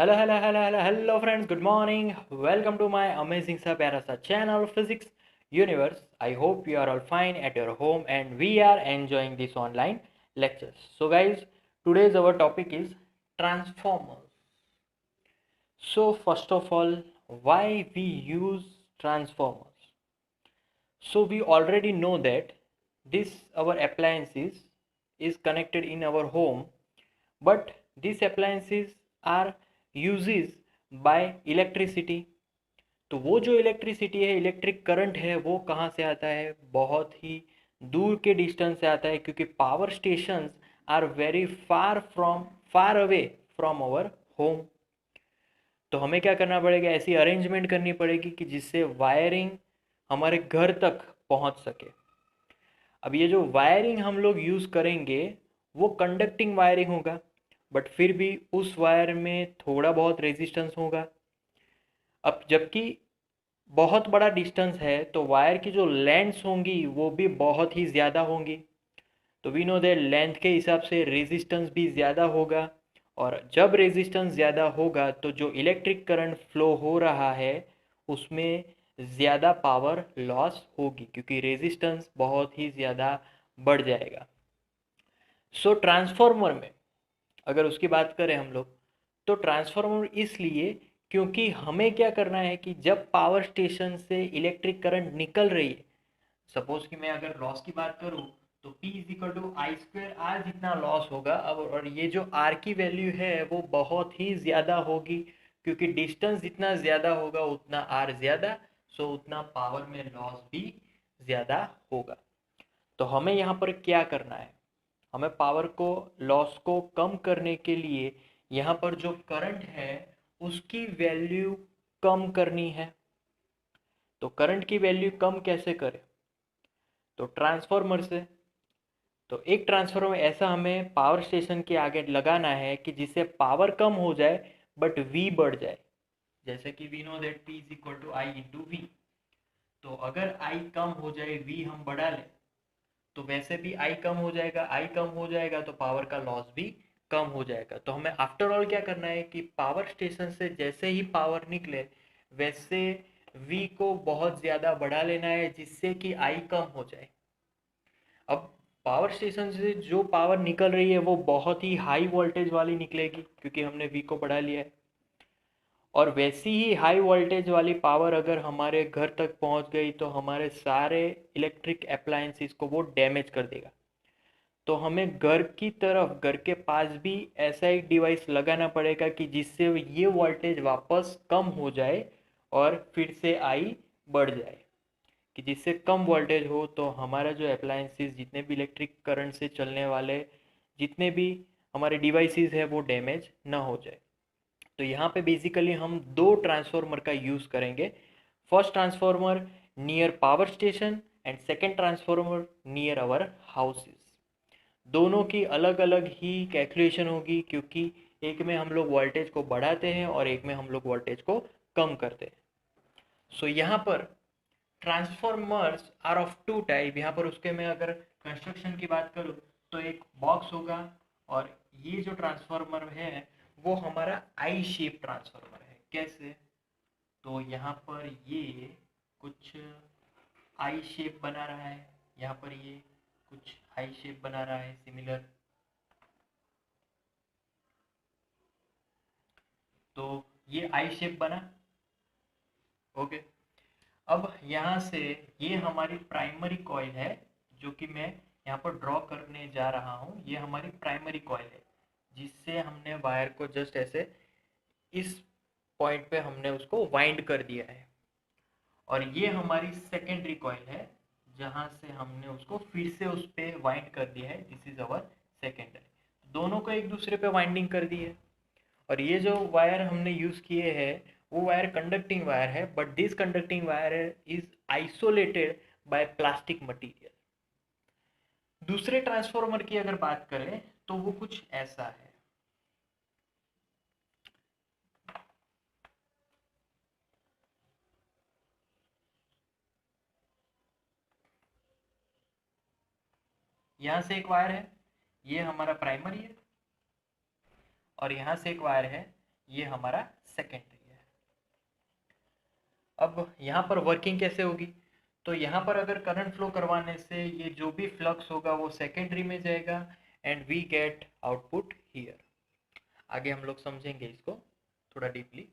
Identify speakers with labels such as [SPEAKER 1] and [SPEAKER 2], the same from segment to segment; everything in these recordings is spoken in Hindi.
[SPEAKER 1] Hello friends, good morning. Welcome to my amazing सा प्यारा सा channel Physics Universe. I hope you are all fine at your home and we are enjoying this online lectures. So guys, today's our topic is transformers. So first of all, why we use transformers? So we already know that this our appliances is connected in our home, but these appliances are uses by electricity. तो वो जो इलेक्ट्रिसिटी है, इलेक्ट्रिक करंट है, वो कहाँ से आता है? बहुत ही दूर के डिस्टेंस से आता है, क्योंकि power stations are very far away from our home. तो हमें क्या करना पड़ेगा? ऐसी अरेंजमेंट करनी पड़ेगी कि जिससे वायरिंग हमारे घर तक पहुंच सके। अब ये जो वायरिंग हम लोग यूज़ करेंगे वो कंडक्टिंग वायरिंग होगा, बट फिर भी उस वायर में थोड़ा बहुत रेजिस्टेंस होगा। अब जबकि बहुत बड़ा डिस्टेंस है तो वायर की जो लेंथ्स होंगी वो भी बहुत ही ज़्यादा होंगी। तो वी नो दैट लेंथ के हिसाब से रेजिस्टेंस भी ज़्यादा होगा, और जब रेजिस्टेंस ज़्यादा होगा तो जो इलेक्ट्रिक करंट फ्लो हो रहा है उसमें ज़्यादा पावर लॉस होगी, क्योंकि रेजिस्टेंस बहुत ही ज़्यादा बढ़ जाएगा। सो ट्रांसफार्मर में अगर उसकी बात करें हम लोग, तो ट्रांसफार्मर इसलिए क्योंकि हमें क्या करना है कि जब पावर स्टेशन से इलेक्ट्रिक करंट निकल रही है, सपोज कि मैं अगर लॉस की बात करूं, तो P is equal to I square R जितना लॉस होगा। अब और ये जो R की वैल्यू है वो बहुत ही ज़्यादा होगी, क्योंकि डिस्टेंस जितना ज़्यादा होगा उतना R ज़्यादा, सो उतना पावर में लॉस भी ज़्यादा होगा। तो हमें यहाँ पर क्या करना है? हमें पावर को लॉस को कम करने के लिए यहाँ पर जो करंट है उसकी वैल्यू कम करनी है। तो करंट की वैल्यू कम कैसे करें? तो ट्रांसफार्मर से। तो एक ट्रांसफार्मर ऐसा हमें पावर स्टेशन के आगे लगाना है कि जिससे पावर कम हो जाए बट वी बढ़ जाए। जैसे कि we know that P is equal to I into V. तो अगर आई कम हो जाए, वी हम बढ़ा लें, तो वैसे भी आई कम हो जाएगा। आई कम हो जाएगा तो पावर का लॉस भी कम हो जाएगा। तो हमें आफ्टर ऑल क्या करना है कि पावर स्टेशन से जैसे ही पावर निकले वैसे वी को बहुत ज़्यादा बढ़ा लेना है, जिससे कि आई कम हो जाए। अब पावर स्टेशन से जो पावर निकल रही है वो बहुत ही हाई वोल्टेज वाली निकलेगी, क्योंकि हमने वी को बढ़ा लिया है। और वैसी ही हाई वोल्टेज वाली पावर अगर हमारे घर तक पहुंच गई तो हमारे सारे इलेक्ट्रिक अप्लायंसेस को वो डैमेज कर देगा। तो हमें घर की तरफ, घर के पास भी ऐसा एक डिवाइस लगाना पड़ेगा कि जिससे ये वोल्टेज वापस कम हो जाए और फिर से आई बढ़ जाए, कि जिससे कम वोल्टेज हो तो हमारा जो अप्लायंसेस, जितने भी इलेक्ट्रिक करंट से चलने वाले जितने भी हमारे डिवाइसेस है वो डैमेज ना हो जाए। तो यहाँ पे बेसिकली हम दो ट्रांसफार्मर का यूज़ करेंगे। First transformer near power station and second transformer near our houses. दोनों की अलग अलग ही कैलकुलेशन होगी, क्योंकि एक में हम लोग वोल्टेज को बढ़ाते हैं और एक में हम लोग वोल्टेज को कम करते हैं। सो यहाँ पर transformers are of two type. यहाँ पर उसके मैं अगर कंस्ट्रक्शन की बात करूँ तो एक बॉक्स होगा, और ये जो ट्रांसफॉर्मर है वो हमारा आई शेप ट्रांसफॉर्मर है। कैसे? तो यहाँ पर ये कुछ आई शेप बना रहा है, यहाँ पर ये कुछ आई शेप बना रहा है सिमिलर। तो ये आई शेप बना। ओके। अब यहाँ से ये हमारी प्राइमरी कॉइल है, जो कि मैं यहाँ पर ड्रॉ करने जा रहा हूँ। ये हमारी प्राइमरी कॉइल है जिससे हमने वायर को जस्ट ऐसे इस पॉइंट पे हमने उसको वाइंड कर दिया है। और ये हमारी सेकेंडरी कॉइल है जहाँ से हमने उसको फिर से उस पर वाइंड कर दिया है। This is our secondary. दोनों को एक दूसरे पे वाइंडिंग कर दी है। और ये जो वायर हमने यूज़ किए हैं वो वायर कंडक्टिंग वायर है, but this conducting wire is isolated bye plastic material. दूसरे ट्रांसफार्मर की अगर बात करें तो वो कुछ ऐसा है। यहाँ से एक वायर है, ये हमारा प्राइमरी है, और यहाँ से एक वायर है, ये हमारा सेकेंडरी है। अब यहाँ पर वर्किंग कैसे होगी, तो यहाँ पर अगर करंट फ्लो करवाने से ये जो भी फ्लक्स होगा वो सेकेंडरी में जाएगा and we get output here. आगे हम लोग समझेंगे इसको थोड़ा डीपली।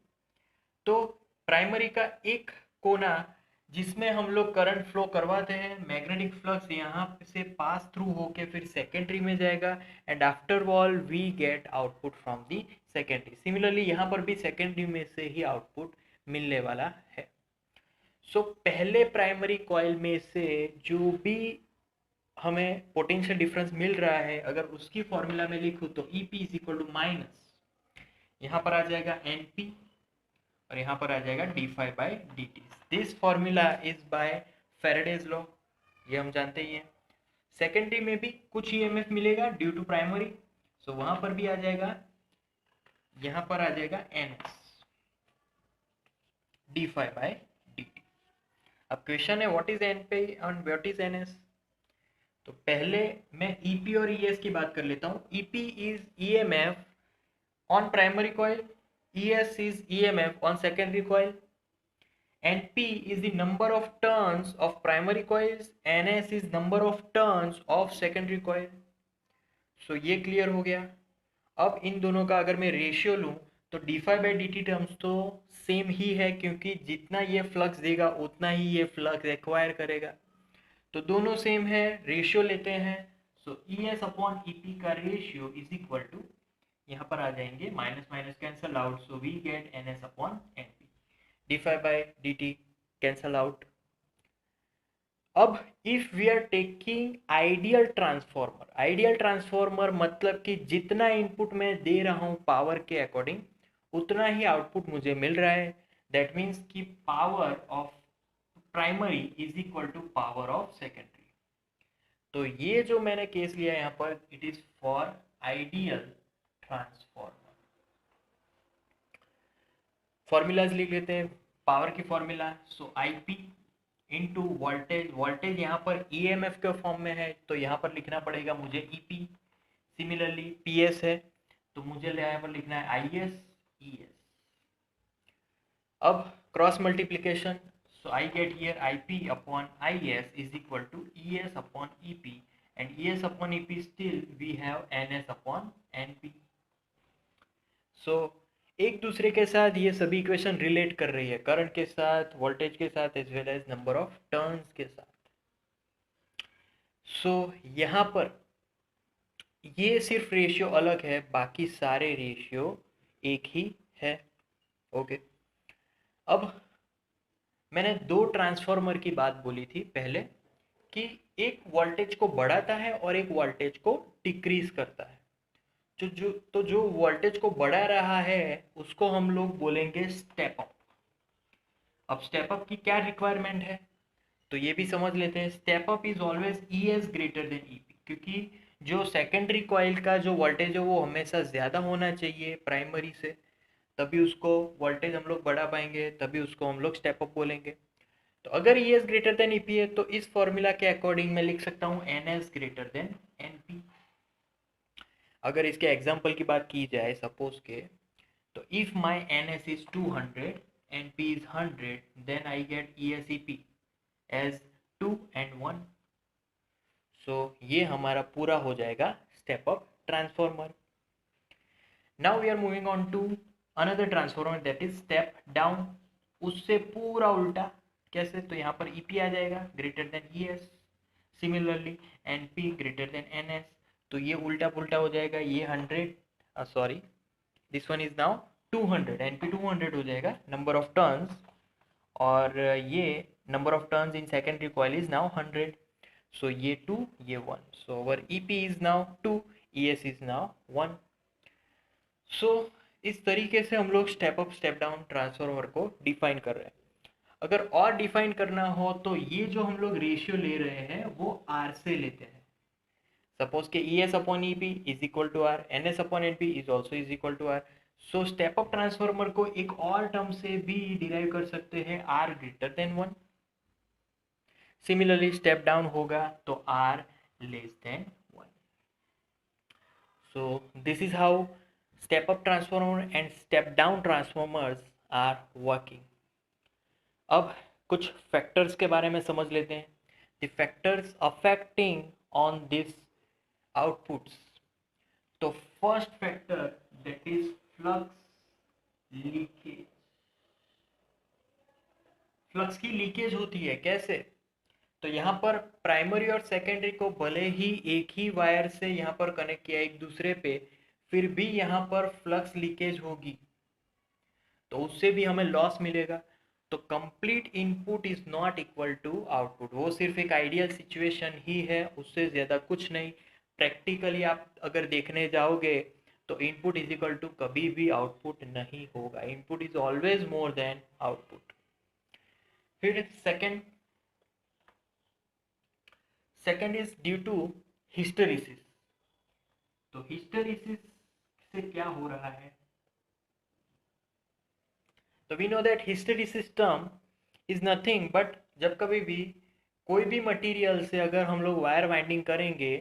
[SPEAKER 1] तो प्राइमरी का एक कोना जिसमें हम लोग करंट फ्लो करवाते हैं, मैग्नेटिक फ्लक्स यहाँ से पास थ्रू होके फिर सेकेंडरी में जाएगा and after all we get output from the secondary. Similarly यहाँ पर भी सेकेंडरी में से ही आउटपुट मिलने वाला है। सो पहले प्राइमरी कॉइल में से जो भी हमें पोटेंशियल डिफरेंस मिल रहा है, अगर उसकी फॉर्मूला में लिखूं तो EP is equal to minus, यहाँ पर आ जाएगा NP और यहाँ पर आ जाएगा d∅/dt। This formula is by Faraday's law, ये हम जानते ही हैं। सेकेंडरी में भी कुछ EMF मिलेगा ड्यू टू प्राइमरी, सो वहां पर भी आ जाएगा, यहाँ पर आ जाएगा NS d∅/dt। अब क्वेश्चन है what is NP and what is NS। तो पहले मैं EP और ES की बात कर लेता हूँ। EP is EMF on primary coil, ES is EMF on secondary coil, and P is the number of turns of primary coils, NS is number of turns of secondary coil। So ये क्लियर हो गया। अब इन दोनों का अगर मैं रेशियो लूँ तो d∅/dt टर्म्स तो सेम ही है, क्योंकि जितना ये फ्लक्स देगा उतना ही ये फ्लक्स एक्वायर करेगा, तो दोनों सेम है। रेशियो लेते हैं, सो ES अपॉन EP का रेशियो इज इक्वल टू, यहाँ पर आ जाएंगे minus minus cancel out, so we get NS upon NP। d∅/dt cancel out. अब if we are taking ideal transformer, ideal transformer मतलब कि जितना इनपुट मैं दे रहा हूं पावर के अकॉर्डिंग उतना ही आउटपुट मुझे मिल रहा है। दैट मीन्स कि power of primary is equal to power of secondary. तो ये जो मैंने केस लिया यहाँ पर, it is for ideal transformer. Formulas लिख लेते हैं। पावर की formula, so IP into voltage, voltage यहाँ पर EMF के फॉर्म में है तो यहाँ पर लिखना पड़ेगा मुझे EP। सिमिलरली PS है तो मुझे यहाँ पर लिखना है IS ES। अब cross multiplication, so I get here IP upon IS is equal to ES upon EP, and ES upon EP still we have NS upon NP। so एक दूसरे के साथ ये सभी इक्वेशन रिलेट कर रही है, करंट के साथ, वोल्टेज के साथ, as well as number of turns के साथ। सो यहाँ पर ये सिर्फ रेशियो अलग है, बाकी सारे रेशियो एक ही है। ओके, अब मैंने दो ट्रांसफार्मर की बात बोली थी पहले कि एक वोल्टेज को बढ़ाता है और एक वोल्टेज को डिक्रीज करता है। जो वोल्टेज को बढ़ा रहा है उसको हम लोग बोलेंगे स्टेप अप। अब स्टेप अप की क्या रिक्वायरमेंट है तो ये भी समझ लेते हैं। Step up is always ES greater than EP, क्योंकि जो सेकेंडरी कॉइल का जो वोल्टेज है वो हमेशा ज़्यादा होना चाहिए प्राइमरी से, तभी उसको वोल्टेज हम लोग बढ़ा पाएंगे, तभी उसको हम लोग स्टेप अप बोलेंगे। तो अगर ES ग्रेटर देन EP है तो इस फॉर्मूला के अकॉर्डिंग मैं लिख सकता हूँ NS ग्रेटर देन NP। अगर इसके एग्जाम्पल की बात की जाए सपोज के, तो if my NS is 200 NP is 100 then I get ES EP as 2 and 1। So ये हमारा पूरा हो जाएगा step up transformer. Now we are moving on to another transformer that is step down. उससे पूरा उल्टा कैसे, तो यहाँ पर EP आ जाएगा greater than ES, similarly NP greater than NS, तो ये उल्टा पुल्टा हो जाएगा। ये 100 sorry this one is now 200, NP 200 हो जाएगा नंबर ऑफ टर्न्स, और ये number of turns in secondary coil is now 100। सो ये 2 ये 1, सो अवर EP is now 2, ES is now 1। सो इस तरीके से हम लोग step up step down transformer को डिफाइन कर रहे हैं। अगर और डिफाइन करना हो तो ये जो हम लोग रेशियो ले रहे हैं वो R से लेते हैं। सपोज के ES upon EP is equal to R, NS upon NP is also is equal to R। So step up transformer को एक और टर्म से भी डिराइव कर सकते हैं, R greater than 1। Similarly step down होगा तो R less than 1। So this is how step up transformer and step down transformers are working. अब कुछ फैक्टर्स के बारे में समझ लेते हैं. The factors affecting on this outputs. तो first factor that is flux leakage. Flux की लीकेज होती है कैसे? तो यहाँ पर प्राइमरी और सेकेंडरी को भले ही एक ही वायर से यहाँ पर कनेक्ट किया एक दूसरे पे, फिर भी यहाँ पर फ्लक्स लीकेज होगी, तो उससे भी हमें लॉस मिलेगा. तो complete input is not equal to output. वो सिर्फ एक आइडियल सिचुएशन ही है, उससे ज़्यादा कुछ नहीं. प्रैक्टिकली आप अगर देखने जाओगे तो इनपुट इज इक्वल टू कभी भी आउटपुट नहीं होगा. Input is always more than output. फिर second is due to hysteresis. तो हिस्टेरिसिस से क्या हो रहा है? तो we know that hysteresis term is nothing but जब कभी भी कोई भी मटेरियल से अगर हम लोग वायर वाइंडिंग करेंगे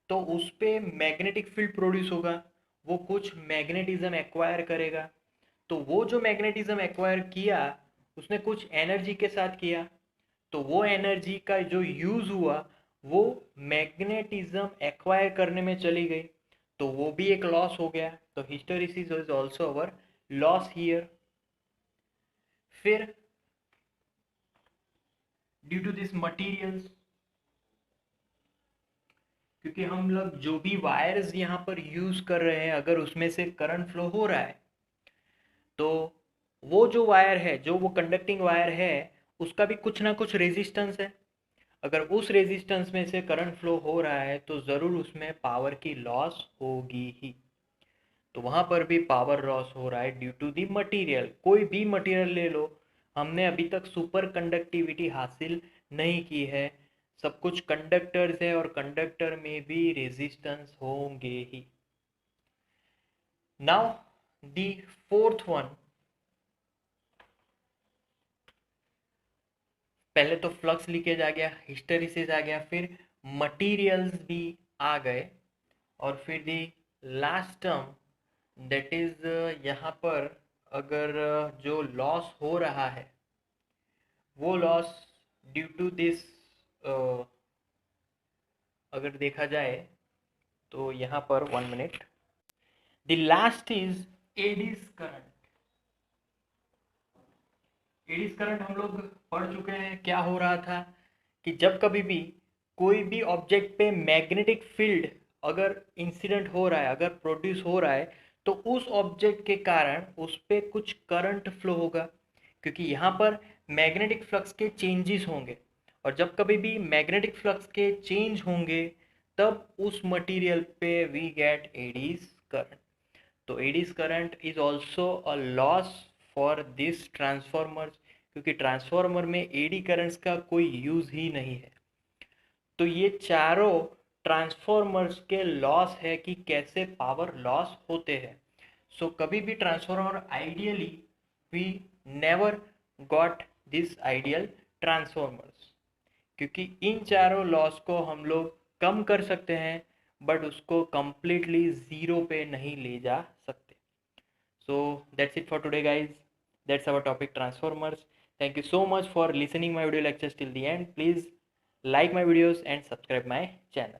[SPEAKER 1] तो उस पर मैग्नेटिक फील्ड प्रोड्यूस होगा, वो कुछ मैग्नेटिज्म एक्वायर करेगा. तो वो जो मैग्नेटिज्म एक्वायर किया उसने कुछ एनर्जी के साथ किया, तो वो एनर्जी का जो यूज़ हुआ वो मैग्नेटिज्म एक्वायर करने में चली गई, तो वो भी एक लॉस हो गया. तो hysteresis is also our loss here. फिर ड्यू टू दिस मटीरियल्स, क्योंकि हम लोग जो भी वायर्स यहाँ पर यूज कर रहे हैं अगर उसमें से करंट फ्लो हो रहा है तो वो जो वायर है, जो वो कंडक्टिंग वायर है, उसका भी कुछ ना कुछ रेजिस्टेंस है. अगर उस रेजिस्टेंस में से करंट फ्लो हो रहा है तो ज़रूर उसमें पावर की लॉस होगी ही. तो वहाँ पर भी पावर लॉस हो रहा है ड्यू टू दी मटेरियल. कोई भी मटेरियल ले लो, हमने अभी तक सुपर कंडक्टिविटी हासिल नहीं की है. सब कुछ कंडक्टर्स है और कंडक्टर में भी रेजिस्टेंस होंगे ही. Now the fourth one. पहले तो फ्लक्स लीकेज आ गया, हिस्टेरिसिस आ गया, फिर मटेरियल्स भी आ गए, और फिर दी लास्ट टर्म दैट इज यहाँ पर अगर जो लॉस हो रहा है वो लॉस ड्यू टू दिस, अगर देखा जाए तो यहाँ पर 1 minute, the last is eddies current. Eddies current हम लोग पढ़ चुके हैं. क्या हो रहा था कि जब कभी भी कोई भी ऑब्जेक्ट पे मैग्नेटिक फील्ड अगर इंसिडेंट हो रहा है, अगर प्रोड्यूस हो रहा है, तो उस ऑब्जेक्ट के कारण उस पर कुछ करंट फ्लो होगा, क्योंकि यहाँ पर मैग्नेटिक फ्लक्स के चेंजेस होंगे. और जब कभी भी मैग्नेटिक फ्लक्स के चेंज होंगे तब उस मटेरियल पे वी गेट एडीज करंट. तो eddies current is also a loss for this transformers, क्योंकि ट्रांसफॉर्मर में एडी करंट्स का कोई यूज़ ही नहीं है. तो ये चारों ट्रांसफॉर्मर्स के लॉस है कि कैसे पावर लॉस होते हैं. सो कभी भी transformer ideally we never got this ideal transformers, क्योंकि इन चारों लॉस को हम लोग कम कर सकते हैं बट उसको completely ज़ीरो पे नहीं ले जा सकते. So that's it for today guys. That's our topic, transformers. Thank you so much for listening my video lectures till the end. Please like my videos and subscribe my channel.